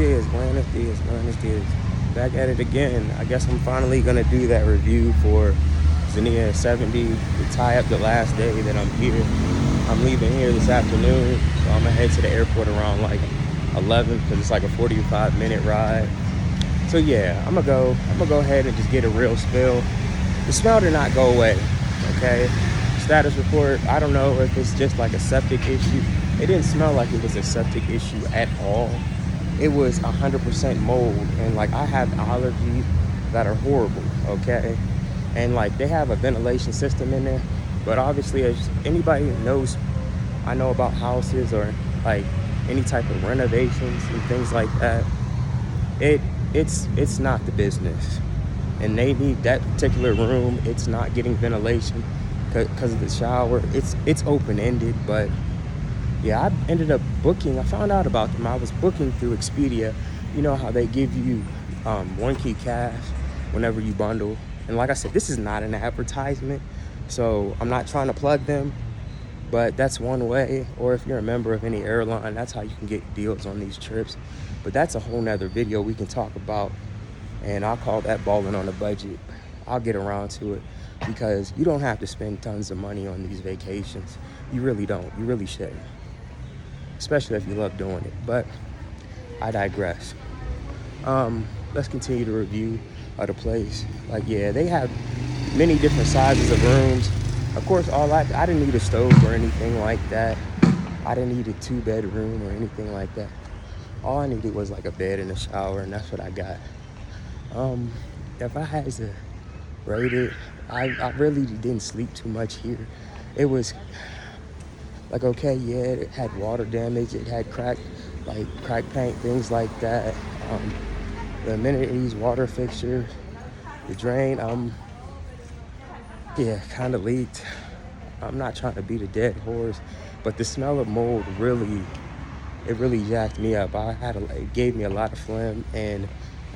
buenos dias. Back at it again. I guess I'm finally gonna do that review for Zenia 70 to tie up the last day that I'm here. I'm leaving here this afternoon, so I'm gonna head to the airport around like 11 because it's like a 45-minute ride. So yeah, I'm gonna go ahead and just get a real spill. The smell did not go away. Okay, status report. I don't know if it's just like a septic issue. It didn't smell like it was a septic issue at all. It was 100% mold, and like I have allergies that are horrible. Okay, and like they have a ventilation system in there, but obviously, as anybody knows, I know about houses or like any type of renovations and things like that. It it's not the business, and they need that particular room. It's not getting ventilation because of the shower. It's open ended, but yeah, I ended up booking. I found out about them. I was booking through Expedia. You know how they give you one key cash whenever you bundle. And like I said, this is not an advertisement, so I'm not trying to plug them, but that's one way. Or if you're a member of any airline, that's how you can get deals on these trips. But that's a whole nother video we can talk about, and I'll call that balling on a budget. I'll get around to it because you don't have to spend tons of money on these vacations. You really don't. You really shouldn't, especially if you love doing it. But I digress. Let's continue to review of the place. Like, yeah, they have many different sizes of rooms. Of course, I didn't need a stove or anything like that. I didn't need a 2-bedroom or anything like that. All I needed was like a bed and a shower, and that's what I got. If I had to rate it, I really didn't sleep too much here. It was like, okay, yeah, it had water damage, it had crack paint, things like that. The amenities, water fixture, the drain, yeah, kind of leaked. I'm not trying to beat a dead horse, but the smell of mold really jacked me up. It gave me a lot of phlegm, and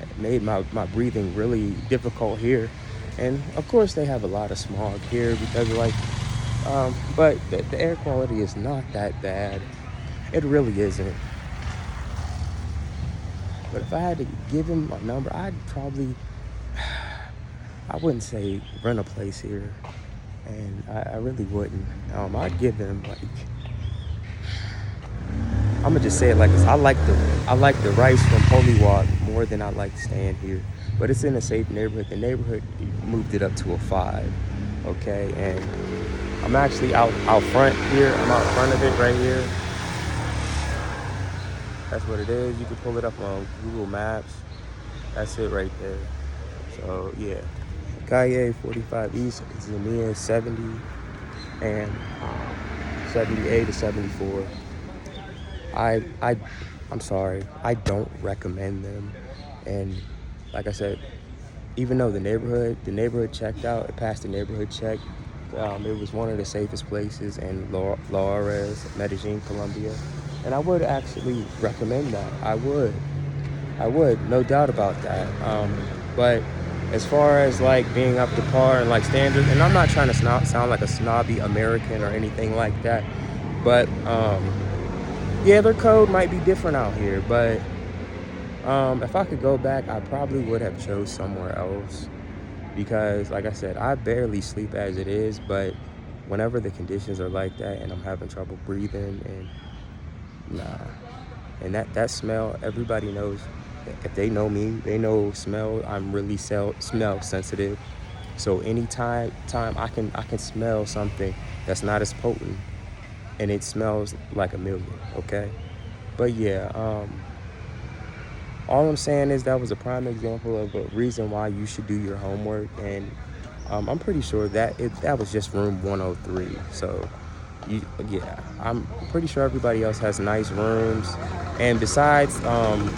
it made my breathing really difficult here. And of course, they have a lot of smog here because but the air quality is not that bad. It really isn't. But if I had to give him a number, I wouldn't say rent a place here, and I really wouldn't. I'd give them like, I'm gonna just say it like this. I like the rice from Holywalk more than I like staying here, but it's in a safe neighborhood. The neighborhood moved it up to a 5, okay, and I'm actually out front here. I'm out front of it right here. That's what it is. You can pull it up on Google Maps. That's it right there. So yeah, Calle 45 East, Zenia 70, and 78 to 74. I'm sorry, I don't recommend them. And like I said, even though the neighborhood checked out, it passed the neighborhood check. It was one of the safest places in Laureles, Medellín, Colombia. And I would actually recommend that. I would, no doubt about that. But as far as like being up to par and like standards, and I'm not trying to sound like a snobby American or anything like that, but yeah, their code might be different out here. But if I could go back, I probably would have chose somewhere else. Because like I said, I barely sleep as it is, but whenever the conditions are like that and I'm having trouble breathing, and and that smell, everybody knows. If they know me, they know smell. I'm really smell sensitive. So anytime I can smell something that's not as potent, and it smells like a million, okay? But yeah, all I'm saying is that was a prime example of a reason why you should do your homework, and I'm pretty sure that that was just room 103. So, yeah, I'm pretty sure everybody else has nice rooms, and besides them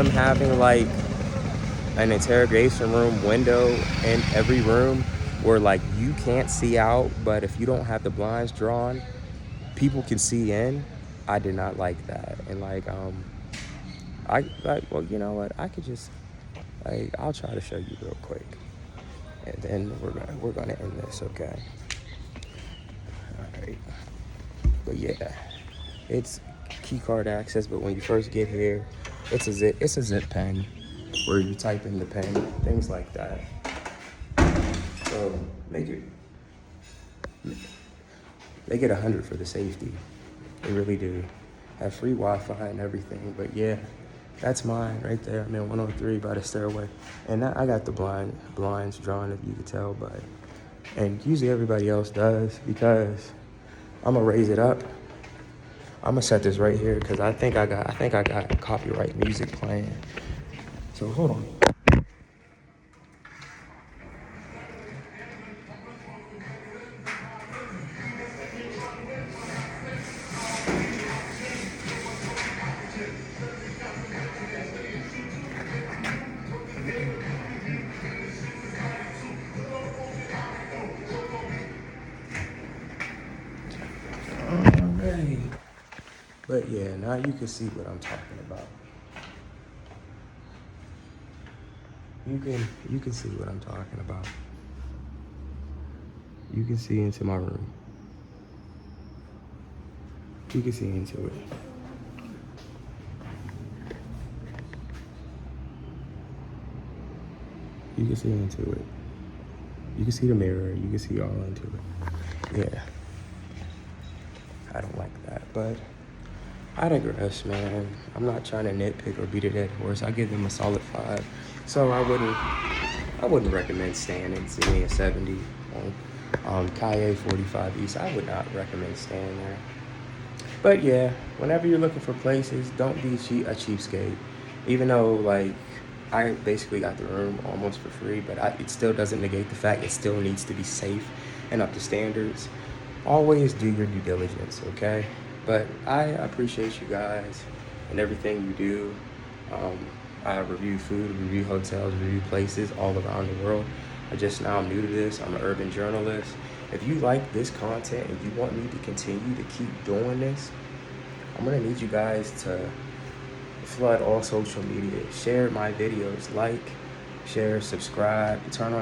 having like an interrogation room window in every room where like you can't see out, but if you don't have the blinds drawn, people can see in. I did not like that, and well, you know what? I could just, I'll try to show you real quick, and then we're gonna end this, okay? All right. But yeah, it's key card access, but when you first get here, it's a zip pen where you type in the pen, things like that. So make it 100 for the safety. They really do. Have free Wi-Fi and everything, but yeah, that's mine right there. I'm in 103 by the stairway, and I got the blinds drawn, if you could tell, and usually everybody else does, because I'm gonna raise it up. I'm gonna set this right here because I think I got copyright music playing. So hold on. Alright. But yeah, now you can see what I'm talking about. You can see what I'm talking about. You can see into my room. You can see into it. You can see into it. You can see the mirror. You can see all into it. Yeah. I don't like that, but I digress, man. I'm not trying to nitpick or beat a dead horse. I give them a solid 5. So I wouldn't recommend staying in Zenia 70 on Calle 45 East. I would not recommend staying there. But yeah, whenever you're looking for places, don't be a cheapskate. Even though, like, I basically got the room almost for free, but it still doesn't negate the fact it still needs to be safe and up to standards. Always do your due diligence, okay? But I appreciate you guys and everything you do. I review food, review hotels, review places all around the world. I'm new to this. I'm an urban journalist. If you like this content and you want me to continue to keep doing this, I'm gonna need you guys to flood all social media. Share my videos, like, share, subscribe, turn on